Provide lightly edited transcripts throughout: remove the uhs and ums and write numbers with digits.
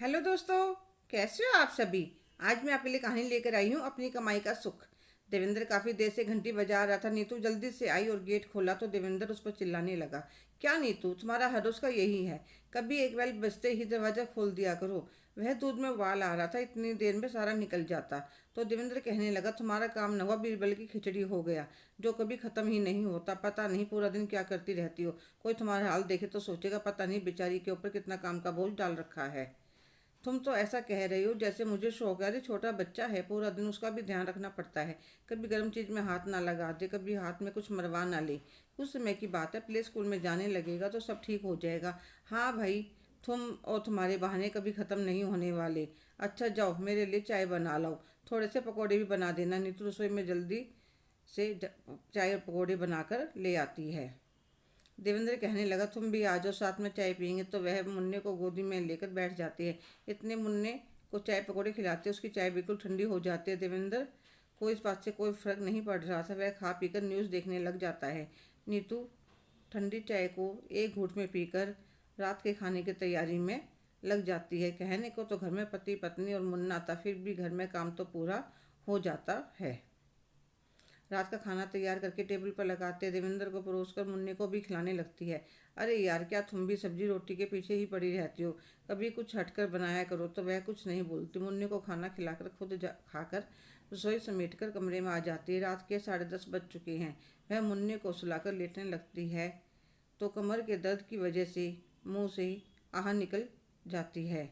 Hello दोस्तों, कैसे हो आप सभी। आज मैं आपके लिए कहानी लेकर आई हूँ, अपनी कमाई का सुख। देवेंद्र काफी देर से घंटी बजा रहा था। नीतू जल्दी से आई और गेट खोला तो देवेंद्र उस पर चिल्लाने लगा। क्या नीतू, तुम्हारा हर रोज का यही है। कभी एक बेल बजते ही दरवाजा खोल दिया करो। वह दूध में उबाल आ रहा था, इतनी देर में सारा निकल जाता। तो देवेंद्र कहने लगा, तुम्हारा काम न हुआ, बीरबल की खिचड़ी हो गया, जो कभी खत्म ही नहीं होता। पता नहीं पूरा दिन क्या करती रहती हो। कोई तुम्हारा हाल देखे तो सोचेगा, पता नहीं बेचारी के ऊपर कितना काम का बोझ डाल रखा है। तुम तो ऐसा कह रही हो जैसे मुझे शौक है। अरे छोटा बच्चा है, पूरा दिन उसका भी ध्यान रखना पड़ता है। कभी गर्म चीज में हाथ ना लगा दे, कभी हाथ में कुछ मरवा ना ले। कुछ समय की बात है, प्ले स्कूल में जाने लगेगा तो सब ठीक हो जाएगा। हाँ भाई, तुम और तुम्हारे बहाने कभी खत्म नहीं होने वाले। अच्छा जाओ, मेरे लिए चाय बना लाओ। थोड़े से पकौड़े भी बना देना। नीतू रसोई में जल्दी से चाय और पकौड़े बनाकर ले आती है। देवेंद्र कहने लगा, तुम भी आ जाओ, साथ में चाय पियेंगे। तो वह मुन्ने को गोदी में लेकर बैठ जाती है। इतने मुन्ने को चाय पकौड़े खिलाते उसकी चाय बिल्कुल ठंडी हो जाती है। देवेंद्र को इस बात से कोई फर्क नहीं पड़ रहा था। वह खा पीकर न्यूज़ देखने लग जाता है। नीतू ठंडी चाय को एक घूंट में पीकर रात के खाने की तैयारी में लग जाती है। कहने को तो घर में पति पत्नी और मुन्ना था, फिर भी घर में काम तो पूरा हो जाता है। रात का खाना तैयार करके टेबल पर लगाते देवेंद्र को परोसकर मुन्ने को भी खिलाने लगती है। अरे यार, क्या तुम भी सब्जी रोटी के पीछे ही पड़ी रहती हो। कभी कुछ हटकर बनाया करो। तो वह कुछ नहीं बोलती। मुन्ने को खाना खिलाकर खुद खाकर रसोई समेटकर कमरे में आ जाती है। रात के 10:30 बज चुके हैं। वह मुन्ने को सुलाकर लेटने लगती है तो कमर के दर्द की वजह से मुंह से आह निकल जाती है।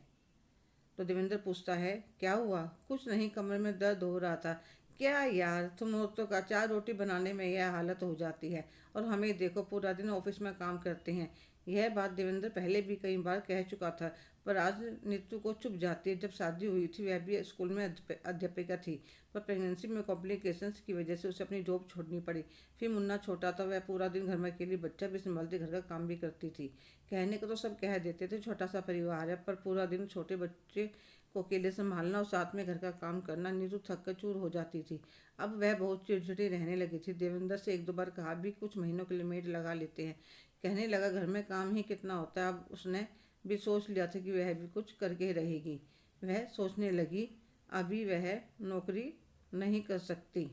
तो देवेंद्र पूछता है, क्या हुआ। कुछ नहीं, कमर में दर्द हो रहा था। क्या यार, तुम औरतों का 4 रोटी बनाने में यह हालत हो जाती है और हमें देखो, पूरा दिन ऑफिस में काम करते हैं। यह बात देवेंद्र पहले भी कई बार कह चुका था, पर आज नीतू को चुप जाती है। जब शादी हुई थी वह भी स्कूल में अध्यापिका थी, पर प्रेगनेंसी में कॉम्प्लिकेशंस की वजह से उसे अपनी जॉब छोड़नी पड़ी। फिर मुन्ना छोटा था, वह पूरा दिन घर में अकेली बच्चा भी संभालती, घर का काम भी करती थी। कहने को तो सब कह देते थे छोटा सा परिवार है, पर पूरा दिन छोटे बच्चे को अकेले संभालना और साथ में घर का काम करना, नीतू थक कर चूर हो जाती थी। अब वह बहुत चिड़चिड़ी रहने लगी थी। देवेंद्र से एक दो बार कहा भी, कुछ महीनों के लिए मेड लगा लेते हैं। कहने लगा, घर में काम ही कितना होता है। अब उसने भी सोच लिया था कि वह भी कुछ करके रहेगी। वह सोचने लगी, अभी वह नौकरी नहीं कर सकती,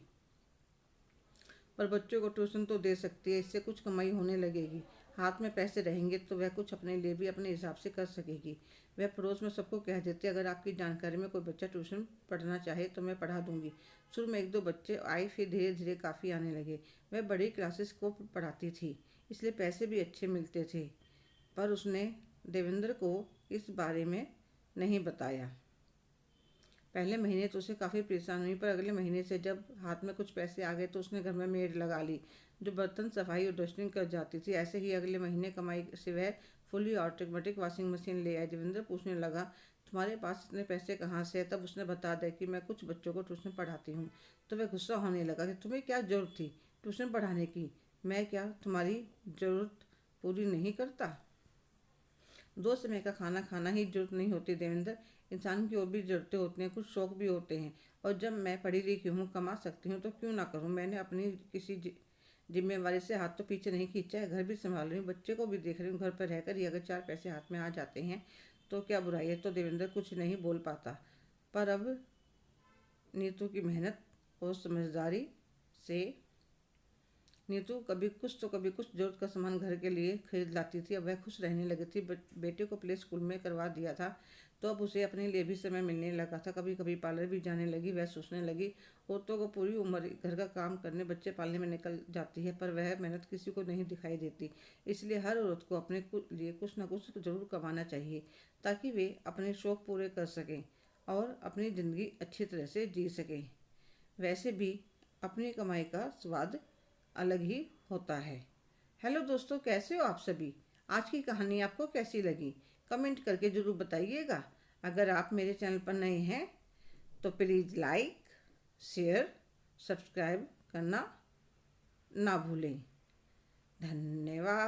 पर बच्चों को ट्यूशन तो दे सकती है। इससे कुछ कमाई होने लगेगी, हाथ में पैसे रहेंगे तो वह कुछ अपने लिए भी अपने हिसाब से कर सकेगी। वह पड़ोस में सबको कह देती, अगर आपकी जानकारी में कोई बच्चा ट्यूशन पढ़ना चाहे तो मैं पढ़ा दूंगी। शुरू में एक दो बच्चे आए, फिर धीरे धीरे काफ़ी आने लगे। वह बड़ी क्लासेस को पढ़ाती थी, इसलिए पैसे भी अच्छे मिलते थे। पर उसने देवेंद्र को इस बारे में नहीं बताया। पहले महीने तो उसे काफ़ी परेशान हुई, पर अगले महीने से जब हाथ में कुछ पैसे आ गए तो उसने घर में मेड लगा ली, जो बर्तन सफाई और डस्टिंग कर जाती थी। ऐसे ही अगले महीने कमाई से वह फुली ऑटोमेटिक वॉशिंग मशीन ले आई। देवेंद्र पूछने लगा, तुम्हारे पास इतने पैसे कहाँ से है। तब उसने बता दिया कि मैं कुछ बच्चों को ट्यूशन पढ़ाती हूँ। तो वह गुस्सा होने लगा कि तुम्हें क्या ज़रूरत थी ट्यूशन पढ़ाने की। मैं क्या तुम्हारी ज़रूरत पूरी नहीं करता। दो समय का खाना खाना ही जरूरत नहीं होती देवेंद्र। इंसान की और भी ज़रूरतें होती हैं, कुछ शौक भी होते हैं। और जब मैं पढ़ी लिखी हूँ, कमा सकती हूँ, तो क्यों ना करूँ। मैंने अपनी किसी जिम्मेवारी से हाथ तो पीछे नहीं खींचा है। घर भी संभाल रही हूँ, बच्चे को भी देख रही हूँ। घर पर रहकर ही अगर 4 पैसे हाथ में आ जाते हैं तो क्या बुराई है। तो देवेंद्र कुछ नहीं बोल पाता। पर अब नीतू की मेहनत और समझदारी से नीतू कभी कुछ तो कभी कुछ जरूरत का सामान घर के लिए खरीद लाती थी। अब वह खुश रहने लगी थी। बेटे को प्ले स्कूल में करवा दिया था तो अब उसे अपने लिए भी समय मिलने लगा था। कभी कभी पार्लर भी जाने लगी। वह सोचने लगी, औरतों को पूरी उम्र घर का काम करने बच्चे पालने में निकल जाती है, पर वह मेहनत किसी को नहीं दिखाई देती। इसलिए हर औरत को अपने लिए कुछ ना कुछ जरूर कमाना चाहिए, ताकि वे अपने शौक पूरे कर सकें और अपनी ज़िंदगी अच्छी तरह से जी सकें। वैसे भी अपनी कमाई का स्वाद अलग ही होता है। हेलो दोस्तों, कैसे हो आप सभी। आज की कहानी आपको कैसी लगी, कमेंट करके ज़रूर बताइएगा। अगर आप मेरे चैनल पर नए हैं तो प्लीज़ लाइक, शेयर, सब्सक्राइब करना ना भूलें। धन्यवाद।